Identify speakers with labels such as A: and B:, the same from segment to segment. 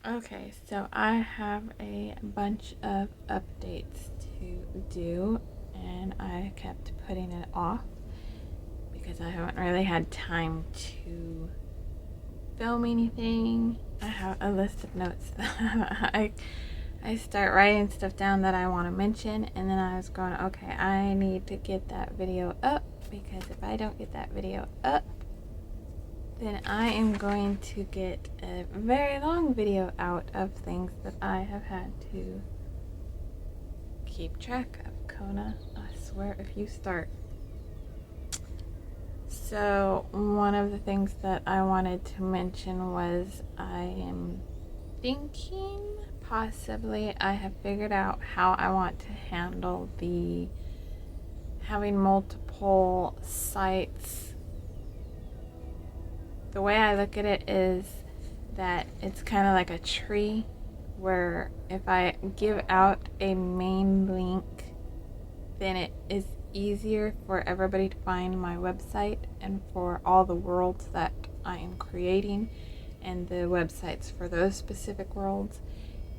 A: Okay, so I have a bunch of updates to do, and I kept putting it off because I haven't really had time to film anything. I have a list of notes that I start writing stuff down that I want to mention, and then I was going, okay, I need to get that video up because if I don't get that video up, then I am going to get a very long video out of things that I have had to keep track of. Kona, I swear if you start. So one of the things that I wanted to mention was I am thinking possibly I have figured out how I want to handle the having multiple sites. The way I look at it is that it's kind of like a tree where if I give out a main link, then it is easier for everybody to find my website and for all the worlds that I am creating and the websites for those specific worlds.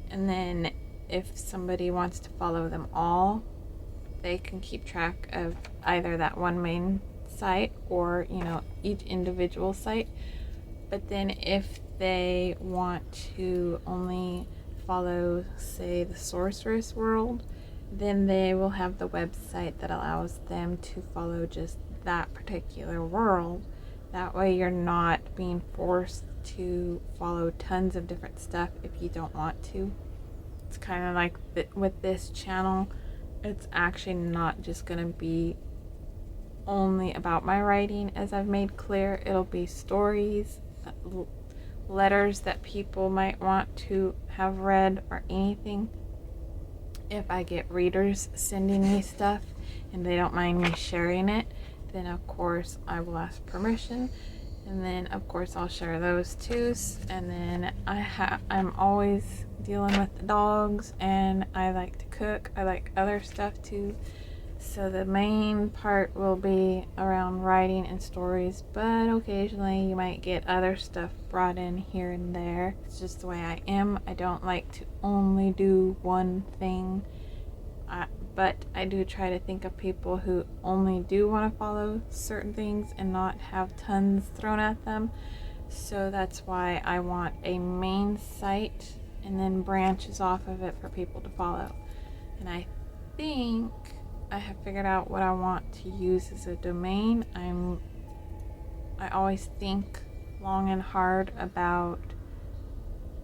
A: And then if somebody wants to follow them all, they can keep track of either that one main site or, each individual site. But then if they want to only follow, say, the sorceress world, then they will have the website that allows them to follow just that particular world. That way you're not being forced to follow tons of different stuff if you don't want to. It's kind of like with this channel, it's actually not just going to be only about my writing, as I've made clear. It'll be stories, letters that people might want to have read, or anything. If I get readers sending me stuff and they don't mind me sharing it, then of course I will ask permission, and then of course I'll share those too. And then I'm always dealing with the dogs, and I like to cook. I like other stuff too. So the main part will be around writing and stories, but occasionally you might get other stuff brought in here and there. It's just the way I am. I don't like to only do one thing, but I do try to think of people who only do want to follow certain things and not have tons thrown at them. So that's why I want a main site and then branches off of it for people to follow. And I think I have figured out what I want to use as a domain. I always think long and hard about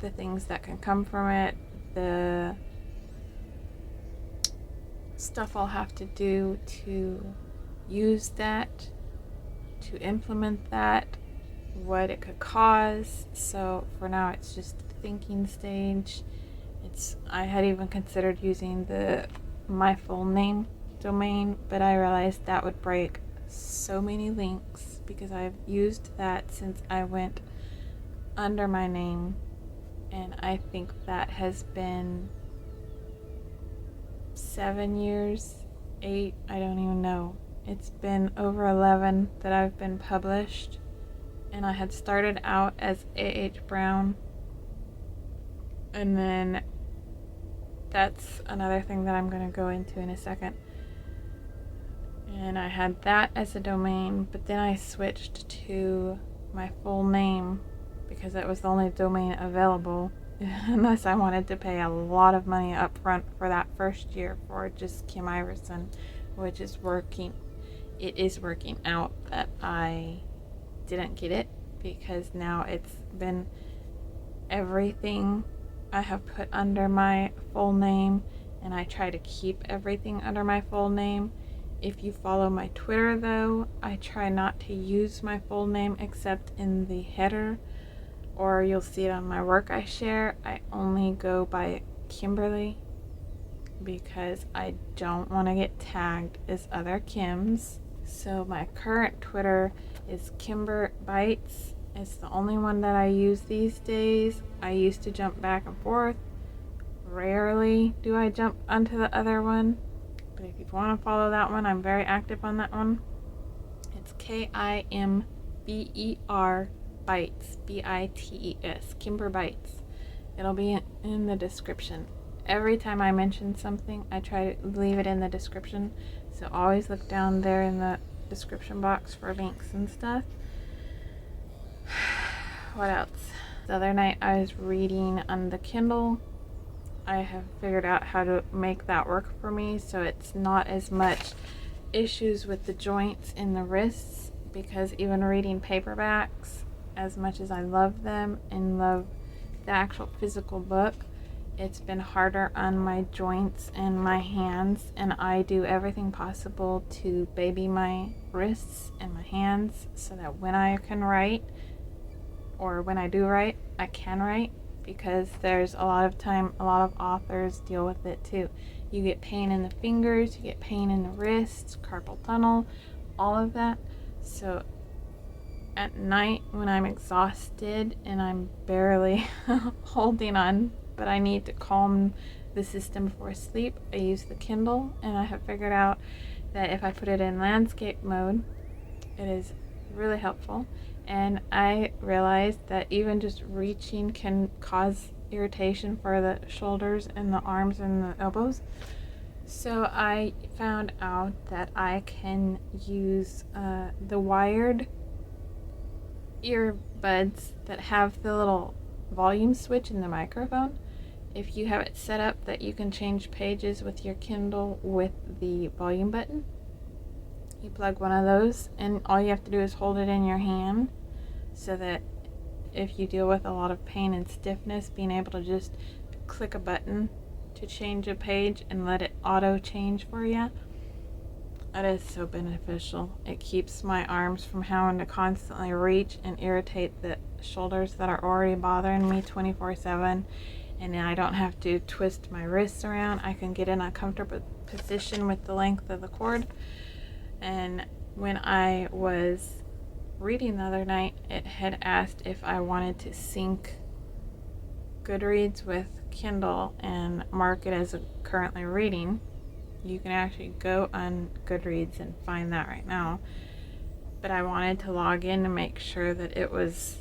A: the things that can come from it, the stuff I'll have to do to use that, to implement that, what it could cause. So for now it's just the thinking stage. I had even considered using the my full name domain, but I realized that would break so many links because I've used that since I went under my name, and I think that has been 7 years, 8, I don't even know. It's been over 11 that I've been published, and I had started out as A.H. Brown, and then that's another thing that I'm going to go into in a second. And I had that as a domain, but then I switched to my full name because that was the only domain available, unless I wanted to pay a lot of money up front for that first year for just Kim Iverson, which is working. It is working out that I didn't get it, because now it's been everything I have put under my full name, and I try to keep everything under my full name. If you follow my Twitter though, I try not to use my full name except in the header, or you'll see it on my work I share. I only go by Kimberly because I don't want to get tagged as other Kims. So my current Twitter is Kimber Bites. It's the only one that I use these days. I used to jump back and forth. Rarely do I jump onto the other one. But if you want to follow that one, I'm very active on that one. It's Kimber Bites, Bites, Kimber Bites. It'll be in the description. Every time I mention something, I try to leave it in the description. So always look down there in the description box for links and stuff. What else? The other night I was reading on the Kindle. I have figured out how to make that work for me so it's not as much issues with the joints in the wrists, because even reading paperbacks, as much as I love them and love the actual physical book, it's been harder on my joints and my hands, and I do everything possible to baby my wrists and my hands so that when I can write, or when I do write, I can write, because there's a lot of authors deal with it too. You get pain in the fingers, you get pain in the wrists, carpal tunnel, all of that. So at night when I'm exhausted and I'm barely holding on, but I need to calm the system before sleep, I use the Kindle, and I have figured out that if I put it in landscape mode, it is really helpful. And I realized that even just reaching can cause irritation for the shoulders and the arms and the elbows. So I found out that I can use the wired earbuds that have the little volume switch in the microphone. If you have it set up that you can change pages with your Kindle with the volume button, you plug one of those, and all you have to do is hold it in your hand, so that if you deal with a lot of pain and stiffness, being able to just click a button to change a page and let it auto change for you, it is so beneficial. It keeps my arms from having to constantly reach and irritate the shoulders that are already bothering me 24/7, and I don't have to twist my wrists around. I can get in a comfortable position with the length of the cord. And when I was reading the other night, it had asked if I wanted to sync Goodreads with Kindle and mark it as a currently reading. You can actually go on Goodreads and find that right now. But I wanted to log in to make sure that it was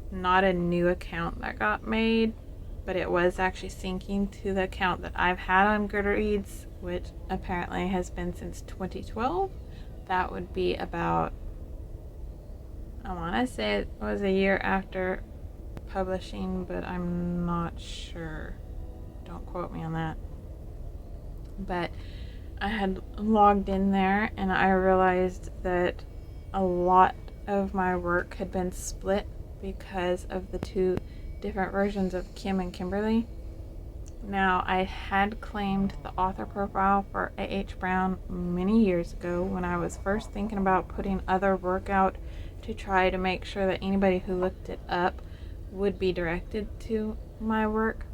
A: not a new account that got made, but it was actually syncing to the account that I've had on Goodreads, which apparently has been since 2012. That would be about, I want to say it was a year after publishing, but I'm not sure. Don't quote me on that. But I had logged in there, and I realized that a lot of my work had been split because of the two different versions of Kim and Kimberly. Now, I had claimed the author profile for A.H. Brown many years ago when I was first thinking about putting other work out, to try to make sure that anybody who looked it up would be directed to my work.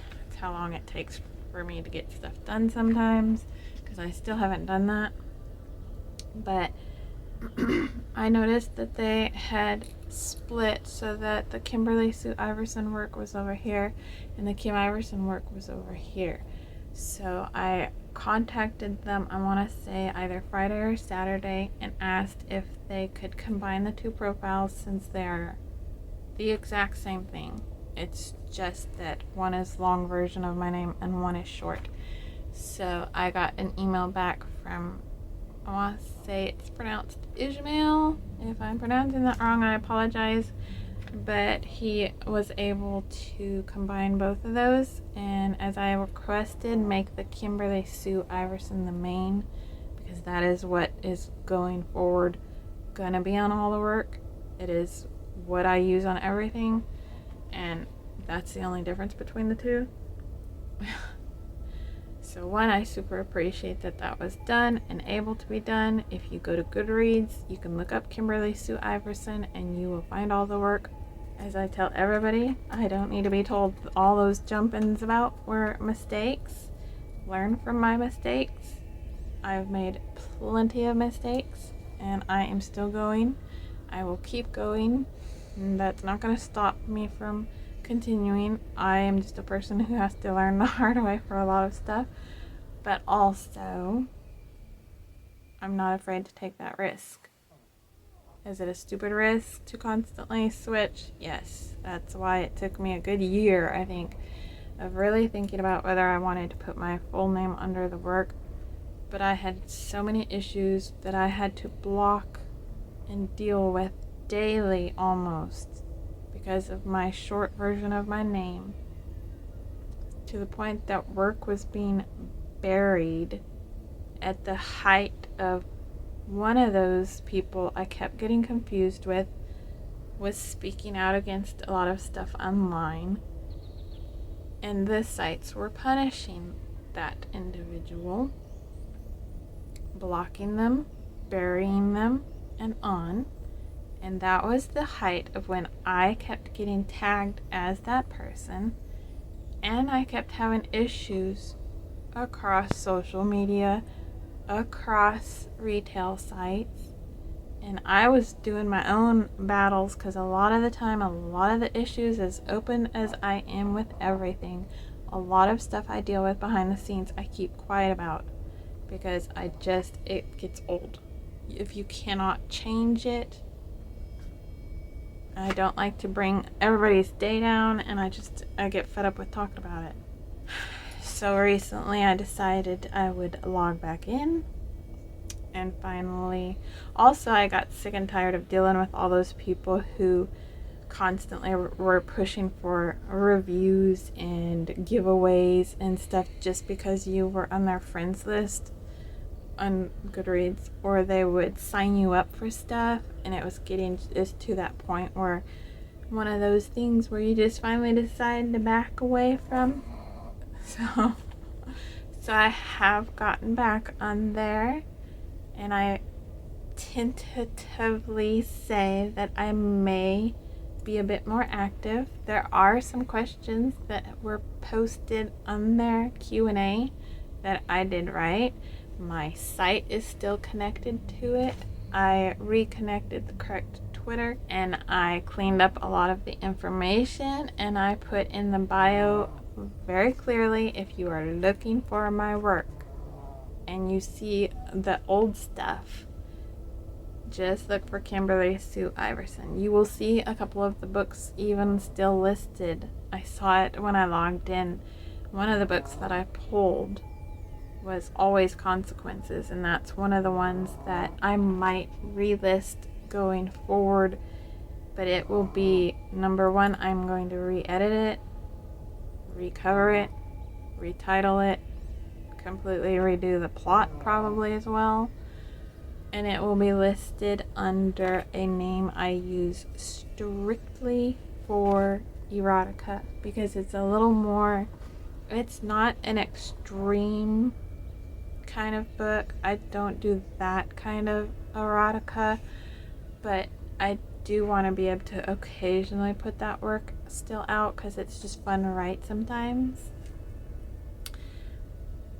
A: That's how long it takes for me to get stuff done sometimes, because I still haven't done that. But I noticed that they had split so that the Kimberly Sue Iverson work was over here and the Kim Iverson work was over here. So I contacted them, I want to say either Friday or Saturday, and asked if they could combine the two profiles, since they are the exact same thing. It's just that one is long version of my name and one is short. So I got an email back from, I want to say it's pronounced Ishmael. If I'm pronouncing that wrong, I apologize. But he was able to combine both of those, and as I requested, make the Kimberly Sue Iverson the main, because that is what is going forward gonna be on all the work. It is what I use on everything, and that's the only difference between the two. So one, I super appreciate that that was done and able to be done. If you go to Goodreads, you can look up Kimberly Sue Iverson and you will find all the work. As I tell everybody, I don't need to be told all those jump-ins about were mistakes. Learn from my mistakes. I've made plenty of mistakes and I am still going. I will keep going. And that's not going to stop me from continuing. I am just a person who has to learn the hard way for a lot of stuff, but also I'm not afraid to take that risk. Is it a stupid risk to constantly switch? Yes. That's why it took me a good year, I think, of really thinking about whether I wanted to put my full name under the work. But I had so many issues that I had to block and deal with daily almost because of my short version of my name, to the point that work was being buried at the height of one of those people I kept getting confused with was speaking out against a lot of stuff online, and the sites were punishing that individual, blocking them, burying them, and on. And that was the height of when I kept getting tagged as that person, and I kept having issues across social media, across retail sites, and I was doing my own battles because a lot of the time, a lot of the issues, as open as I am with everything, a lot of stuff I deal with behind the scenes I keep quiet about because it gets old. If you cannot change it, I don't like to bring everybody's day down, and I get fed up with talking about it. So recently I decided I would log back in, and finally, also I got sick and tired of dealing with all those people who constantly were pushing for reviews and giveaways and stuff just because you were on their friends list on Goodreads, or they would sign you up for stuff, and it was getting just to that point where one of those things where you just finally decide to back away from. So I have gotten back on there, and I tentatively say that I may be a bit more active. There are some questions that were posted on their Q&A that I did right. My site is still connected to it. I reconnected the correct Twitter, and I cleaned up a lot of the information, and I put in the bio very clearly, if you are looking for my work and you see the old stuff, just look for Kimberly Sue Iverson. You will see a couple of the books even still listed. I saw it when I logged in. One of the books that I pulled was Always Consequences, and that's one of the ones that I might relist going forward, but it will be, number one, I'm going to re-edit it, recover it, retitle it, completely redo the plot probably as well, and it will be listed under a name I use strictly for erotica, because it's a little more, it's not an extreme kind of book. I don't do that kind of erotica, but I do want to be able to occasionally put that work still out because it's just fun to write sometimes.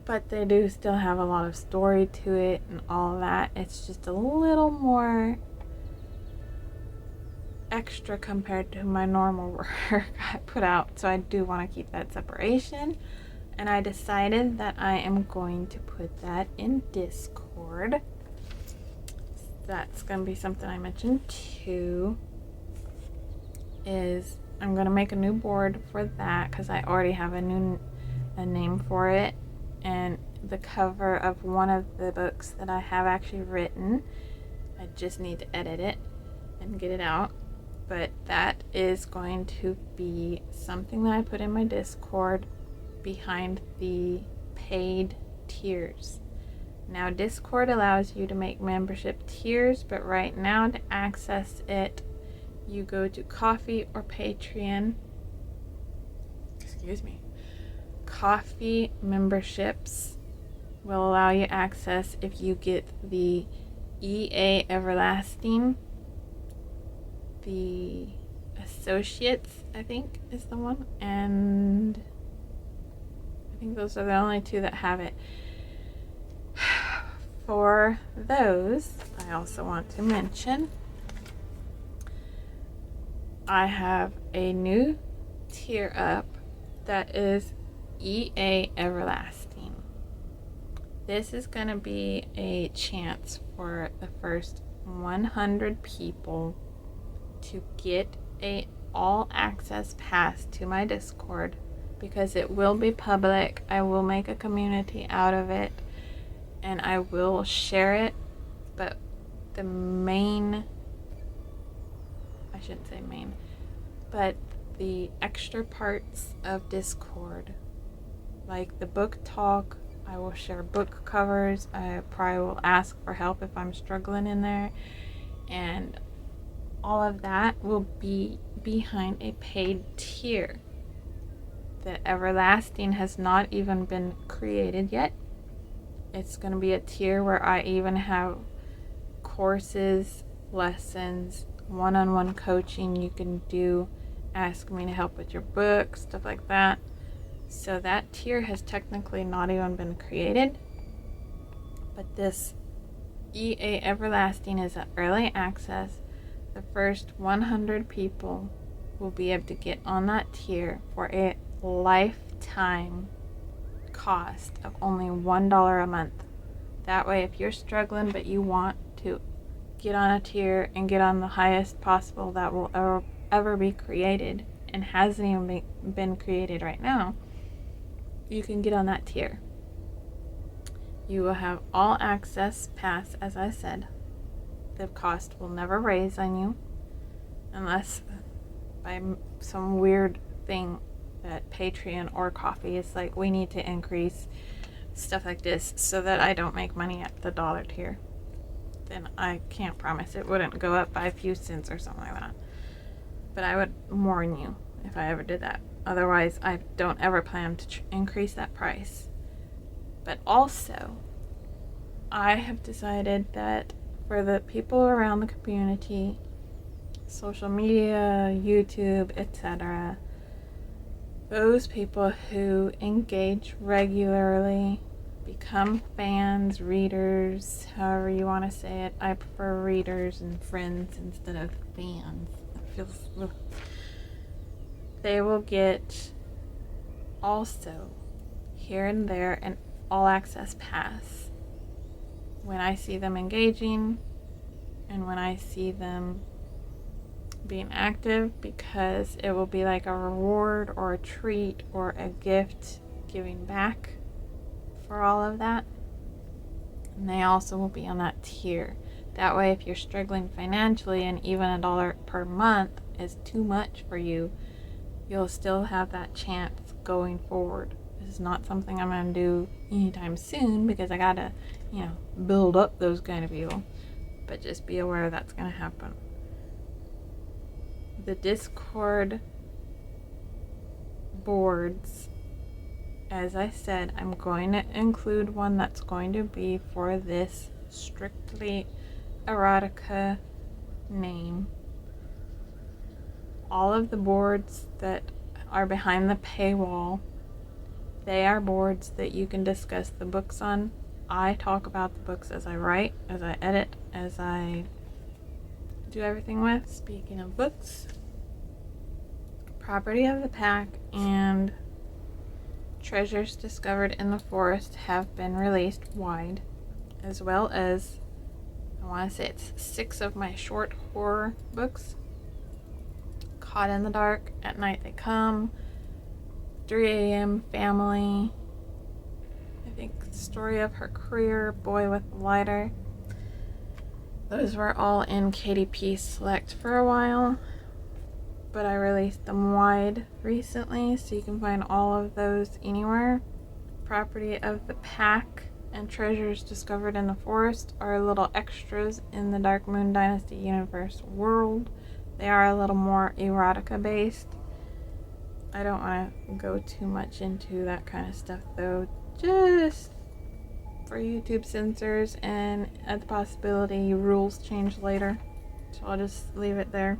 A: But they do still have a lot of story to it and all that. It's just a little more extra compared to my normal work I put out, so I do want to keep that separation. And I decided that I am going to put that in Discord. That's going to be something I mentioned too, is I'm going to make a new board for that because I already have a name for it, and the cover of one of the books that I have actually written. I just need to edit it and get it out, but that is going to be something that I put in my Discord behind the paid tiers. Now, Discord allows you to make membership tiers, but right now to access it, you go to Coffee or Patreon. Coffee memberships will allow you access if you get the EA Everlasting, the Associates, I think is the one, and I think those are the only two that have it. For those, I also want to mention I have a new tier up that is EA Everlasting. This is going to be a chance for the first 100 people to get a all access pass to my Discord, because it will be public. I will make a community out of it and I will share it, but the main, I shouldn't say main, but the extra parts of Discord, like the book talk, I will share book covers. I probably will ask for help if I'm struggling in there, and all of that will be behind a paid tier. The Everlasting has not even been created yet. It's going to be a tier where I even have courses, lessons, one-on-one coaching you can do, ask me to help with your book, stuff like that. So that tier has technically not even been created, but this EA Everlasting is an early access. The first 100 people will be able to get on that tier for a lifetime cost of only $1 a month. That way, if you're struggling but you want to get on a tier and get on the highest possible that will ever be created and hasn't even been created right now, you can get on that tier. You will have all access pass, as I said. The cost will never raise on you unless by some weird thing that Patreon or Coffee is like, we need to increase stuff like this so that I don't make money at the dollar tier. Then I can't promise it wouldn't go up by a few cents or something like that. But I would warn you if I ever did that. Otherwise, I don't ever plan to increase that price. But also, I have decided that for the people around the community, social media, YouTube, etc., those people who engage regularly, become fans, readers, however you want to say it. I prefer readers and friends instead of fans. It feels... They will get also here and there an all access pass when I see them engaging and when I see them being active, because it will be like a reward or a treat or a gift giving back for all of that. And they also will be on that tier. That way, if you're struggling financially and even $1 per month is too much for you, you'll still have that chance going forward. This is not something I'm going to do anytime soon because I gotta, build up those kind of people. But just be aware that's going to happen. The Discord boards, as I said, I'm going to include one that's going to be for this strictly erotica name. All of the boards that are behind the paywall, they are boards that you can discuss the books on. I talk about the books as I write, as I edit, as I do everything with. Speaking of books, Property of the Pack and Treasures Discovered in the Forest have been released wide, as well as, I want to say it's 6 of my short horror books. Caught in the Dark, At Night They Come, 3 a.m. Family, I think the Story of Her Career, Boy with a Lighter. Those were all in KDP Select for a while, but I released them wide recently, so you can find all of those anywhere. Property of the Pack and Treasures Discovered in the Forest are little extras in the Dark Moon Dynasty universe world. They are a little more erotica based. I don't want to go too much into that kind of stuff though, just for YouTube censors and at the possibility rules change later. So I'll just leave it there.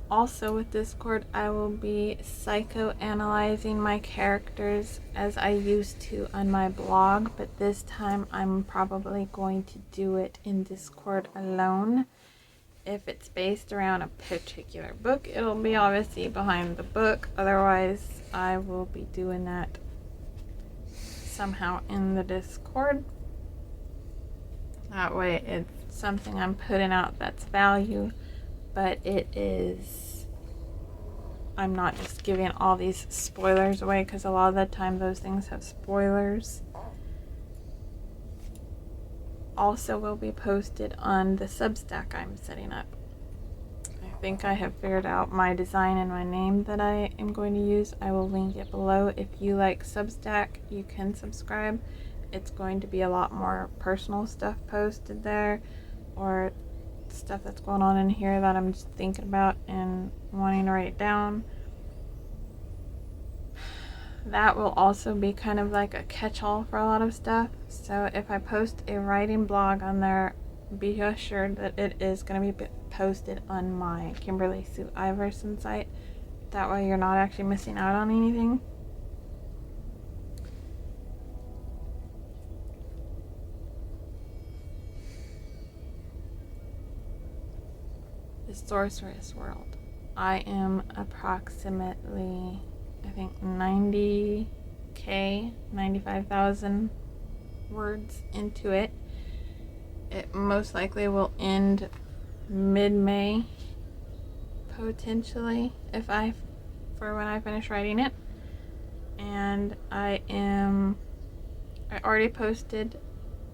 A: Also, with Discord, I will be psychoanalyzing my characters as I used to on my blog, but this time I'm probably going to do it in Discord alone. if it's based around a particular book, it'll be obviously behind the book. Otherwise, I will be doing that somehow in the Discord. That way it's something I'm putting out that's value, but I'm not just giving all these spoilers away, because a lot of the time those things have spoilers. Also will be posted on the Substack I'm setting up. I think I have figured out my design and my name that I am going to use. I will link it below. If you like Substack, you can subscribe. It's going to be a lot more personal stuff posted there, or stuff that's going on in here that I'm just thinking about and wanting to write down. That will also be kind of like a catch-all for a lot of stuff. So if I post a writing blog on there, be assured that it is going to be posted on my Kimberly Sue Iverson site. That way you're not actually missing out on anything. The Sorceress World. I am approximately, I think, 95,000 words into it. It most likely will end mid-May, potentially, for when I finish writing it. And I already posted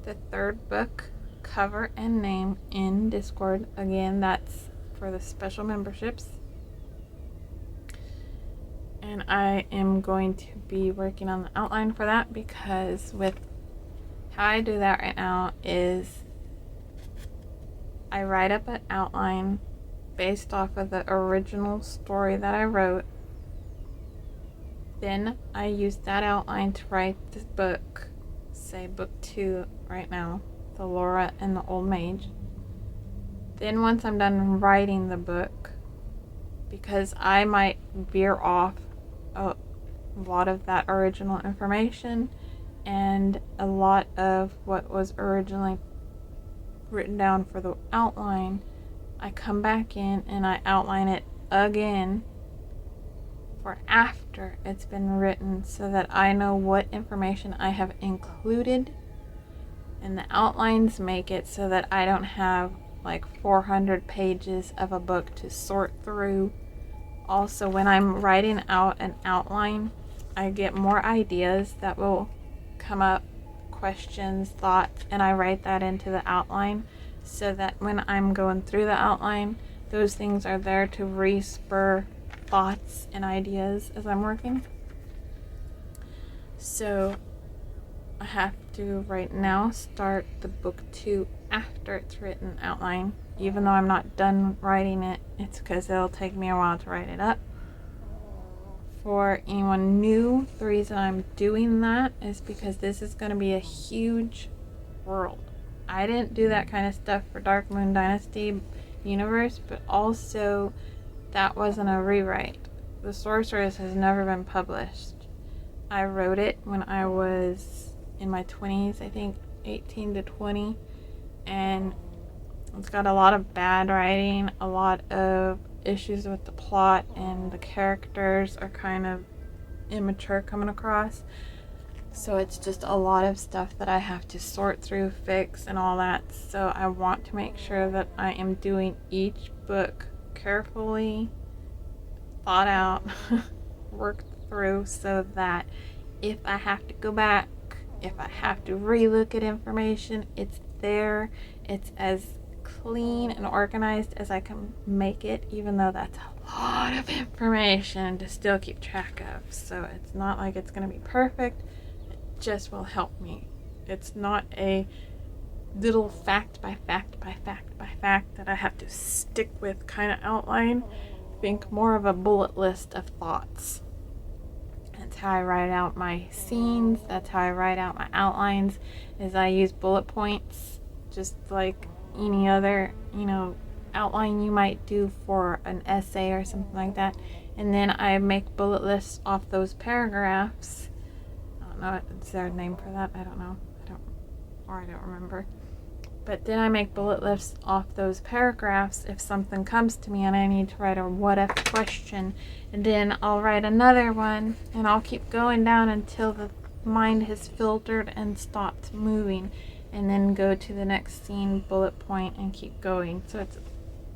A: the third book cover and name in Discord. Again, that's for the special memberships. And I am going to be working on the outline for that, because with how I do that right now is I write up an outline based off of the original story that I wrote. Then I use that outline to write the book, say book 2 right now, The Laura and the Old Mage. Then once I'm done writing the book, because I might veer off a lot of that original information and a lot of what was originally written down for the outline, I come back in and I outline it again for after it's been written, so that I know what information I have included, and the outlines make it so that I don't have like 400 pages of a book to sort through. Also, when I'm writing out an outline, I get more ideas that will come up, questions, thoughts, and I write that into the outline, so that when I'm going through the outline, those things are there to re-spur thoughts and ideas as I'm working. So I have to right now start the book 2 after it's written outline. Even though I'm not done writing it, it's because it'll take me a while to write it up. For anyone new, the reason I'm doing that is because this is going to be a huge world. I didn't do that kind of stuff for Dark Moon Dynasty universe, but also that wasn't a rewrite. The Sorceress has never been published. I wrote it when I was in my 20s, I think 18 to 20, and it's got a lot of bad writing, a lot of issues with the plot, and the characters are kind of immature coming across. So it's just a lot of stuff that I have to sort through, fix, and all that. So I want to make sure that I am doing each book carefully, thought out, worked through, so that if I have to go back, if I have to relook at information, it's there. It's as clean and organized as I can make it, even though that's a lot of information to still keep track of. So it's not like it's going to be perfect. It just will help me. It's not a little fact by fact by fact by fact that I have to stick with kind of outline. Think more of a bullet list of thoughts. That's how I write out my scenes. That's how I write out my outlines, is I use bullet points, just like any other, outline you might do for an essay or something like that. And then I make bullet lists off those paragraphs. I don't know, is there a name for that? I don't know. I don't remember. But then I make bullet lists off those paragraphs if something comes to me and I need to write a what if question. And then I'll write another one, and I'll keep going down until the mind has filtered and stopped moving, and then go to the next scene, bullet point, and keep going. So it's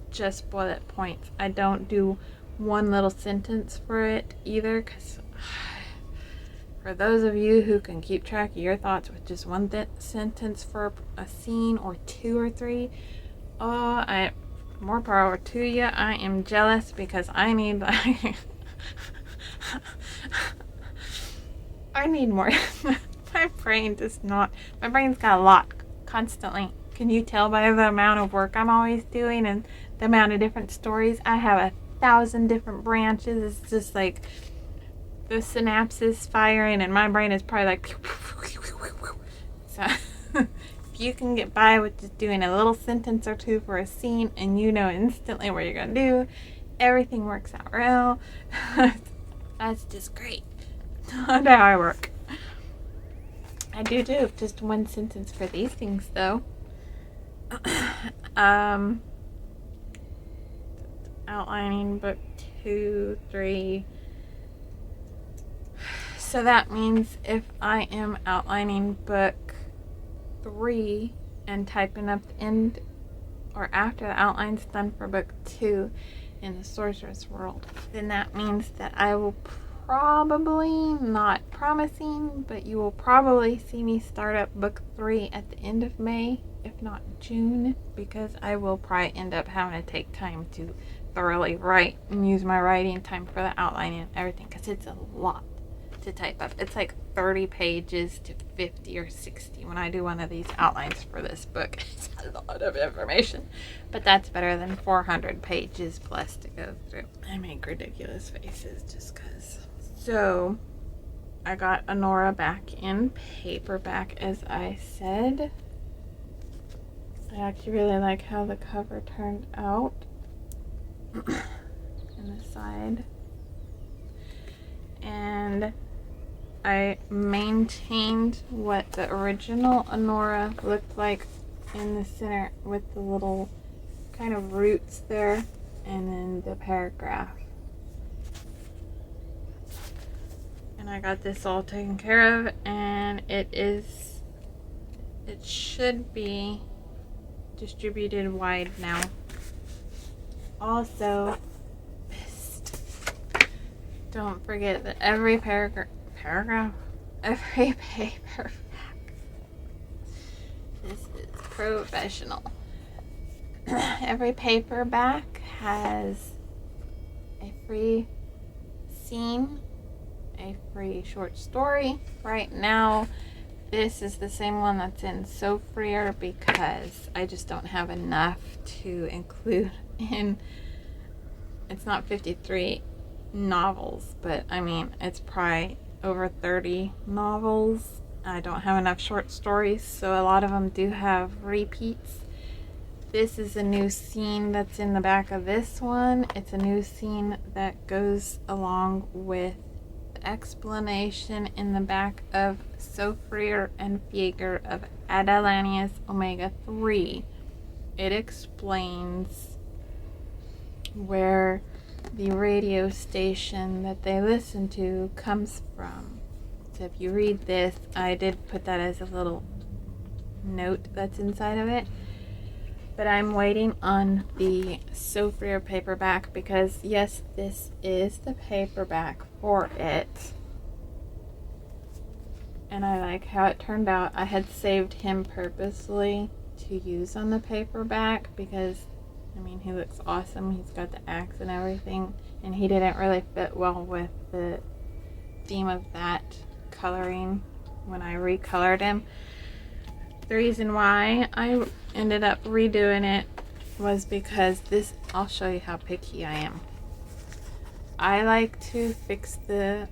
A: just bullet points. I don't do one little sentence for it either, because for those of you who can keep track of your thoughts with just one sentence for a scene, or 2 or 3, more power to you. I am jealous, because I need I need more. My brain's got a lot constantly. Can you tell by the amount of work I'm always doing and the amount of different stories? I have 1,000 different branches. It's just like the synapses firing, and my brain is probably like so if you can get by with just doing a little sentence or 2 for a scene, and you know instantly what you're gonna do, everything works out well. That's just great. Not how I work. I do just one sentence for these things though. Outlining book 2, 3. So that means if I am outlining book 3 and typing up the end or after the outline's done for book 2 in the Sorceress World, then that means that I will probably, not promising, but you will probably see me start up book 3 at the end of May, if not June, because I will probably end up having to take time to thoroughly write and use my writing time for the outlining and everything, because it's a lot to type up. It's like 30 pages to 50 or 60 when I do one of these outlines for this book. It's a lot of information, but that's better than 400 pages plus to go through. I make ridiculous faces just because. So I got Anora back in paperback, as I said. I actually really like how the cover turned out and the side. And I maintained what the original Anora looked like in the center, with the little kind of roots there, and then the paragraph. And I got this all taken care of, and it should be distributed wide now. Also, don't forget that every every paperback, this is professional. Every paperback has a free scene, a free short story. Right now, this is the same one that's in Sofrir, because I just don't have enough to include in. It's not 53 novels, but I mean, it's probably over 30 novels. I don't have enough short stories, so a lot of them do have repeats. This is a new scene that's in the back of this one. It's a new scene that goes along with the explanation in the back of Sofrir and Fieger of Adalanius Omega 3. It explains where the radio station that they listen to comes from. So if you read this, I did put that as a little note that's inside of it. But I'm waiting on the Sofrir paperback, because yes, this is the paperback for it. And I like how it turned out. I had saved him purposely to use on the paperback because, I mean, he looks awesome. He's got the axe and everything, and he didn't really fit well with the theme of that coloring when I recolored him. The reason why I ended up redoing it was because this, I'll show you how picky I am. I like to fix the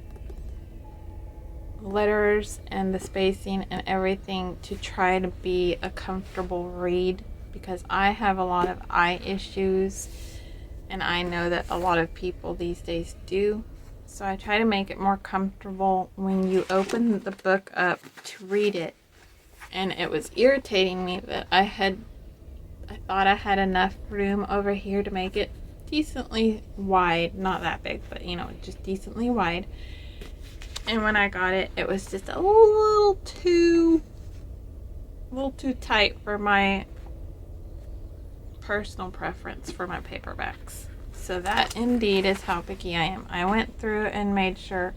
A: letters and the spacing and everything to try to be a comfortable read, because I have a lot of eye issues, and I know that a lot of people these days do. So I try to make it more comfortable when you open the book up to read it, and it was irritating me that I thought I had enough room over here to make it decently wide, not that big, but you know, just decently wide. And when I got it, it was just a little too tight for my personal preference for my paperbacks. So that indeed is how picky I am. I went through and made sure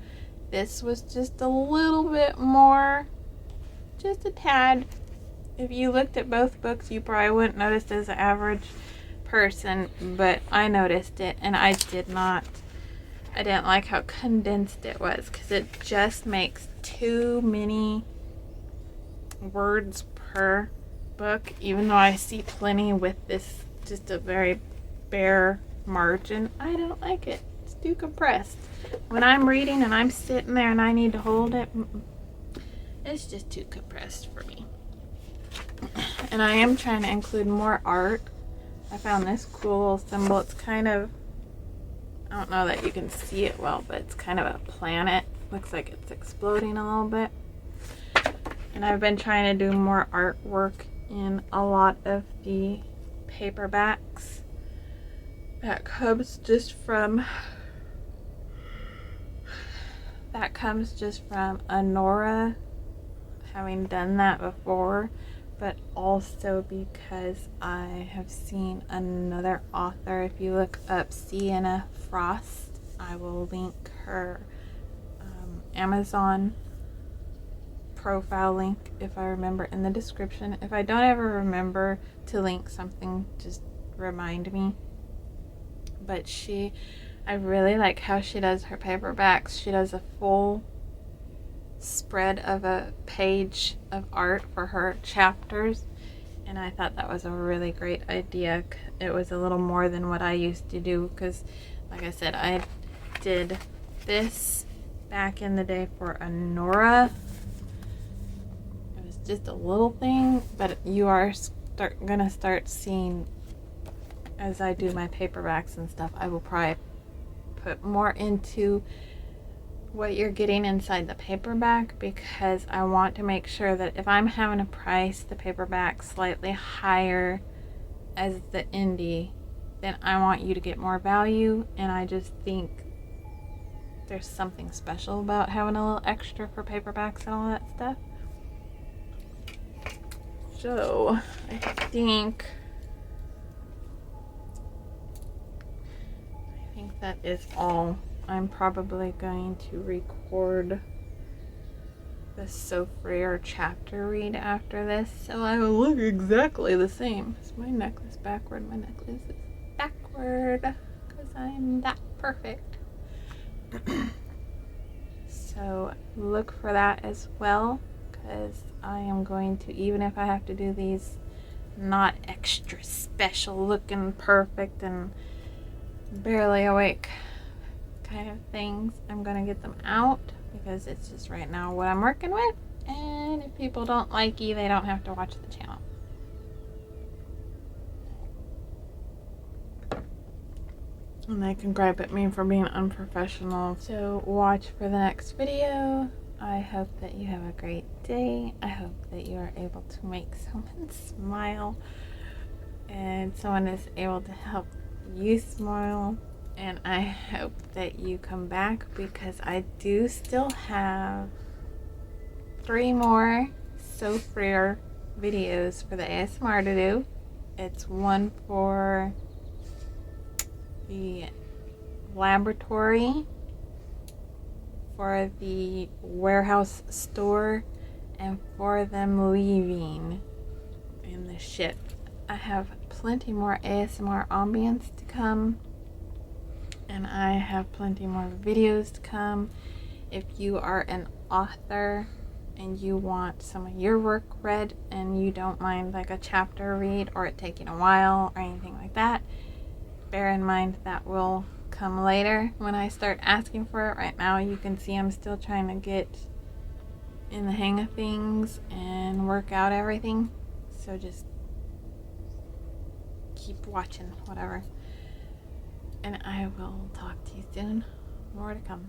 A: this was just a little bit more, just a tad. If you looked at both books, you probably wouldn't notice as an average person, but I noticed it, and I didn't like how condensed it was, because it just makes too many words per book, even though I see plenty with this just a very bare margin. I don't like it. It's too compressed. When I'm reading and I'm sitting there and I need to hold it, it's just too compressed for me. And I am trying to include more art. I found this cool little symbol. It's kind of, I don't know that you can see it well, but it's kind of a planet. Looks like it's exploding a little bit. And I've been trying to do more artwork in a lot of the paperbacks. That comes just from Anora having done that before, but also because I have seen another author. If you look up Sienna Frost, I will link her Amazon profile link, if I remember, in the description. If I don't ever remember to link something, just remind me. But I really like how she does her paperbacks. She does a full spread of a page of art for her chapters, and I thought that was a really great idea. It was a little more than what I used to do, because like I said, I did this back in the day for Anora. It was just a little thing, but you are gonna start seeing, as I do my paperbacks and stuff, I will probably put more into what you're getting inside the paperback, because I want to make sure that if I'm having to price the paperback slightly higher as the indie, then I want you to get more value. And I just think there's something special about having a little extra for paperbacks and all that stuff. So I think that is all. I'm probably going to record the Sofrir chapter read after this, so I will look exactly the same. Is my necklace backward? My necklace is backward because I'm that perfect. So look for that as well, because I am going to, even if I have to do these not extra special looking perfect and barely awake kind of things, I'm gonna get them out, because it's just right now what I'm working with, and if people don't like you, they don't have to watch the channel. And they can gripe at me for being unprofessional. So watch for the next video. I hope that you have a great day. I hope that you are able to make someone smile, and someone is able to help you smile. And I hope that you come back, because I do still have 3 more Sofrir videos for the ASMR to do. It's one for the laboratory, for the warehouse store, and for them leaving in the ship. I have plenty more ASMR ambience to come, and I have plenty more videos to come. If you are an author and you want some of your work read, and you don't mind like a chapter read or it taking a while or anything like that, bear in mind that will come later when I start asking for it. Right now you can see I'm still trying to get in the hang of things and work out everything, so just keep watching, whatever. And I will talk to you soon. More to come.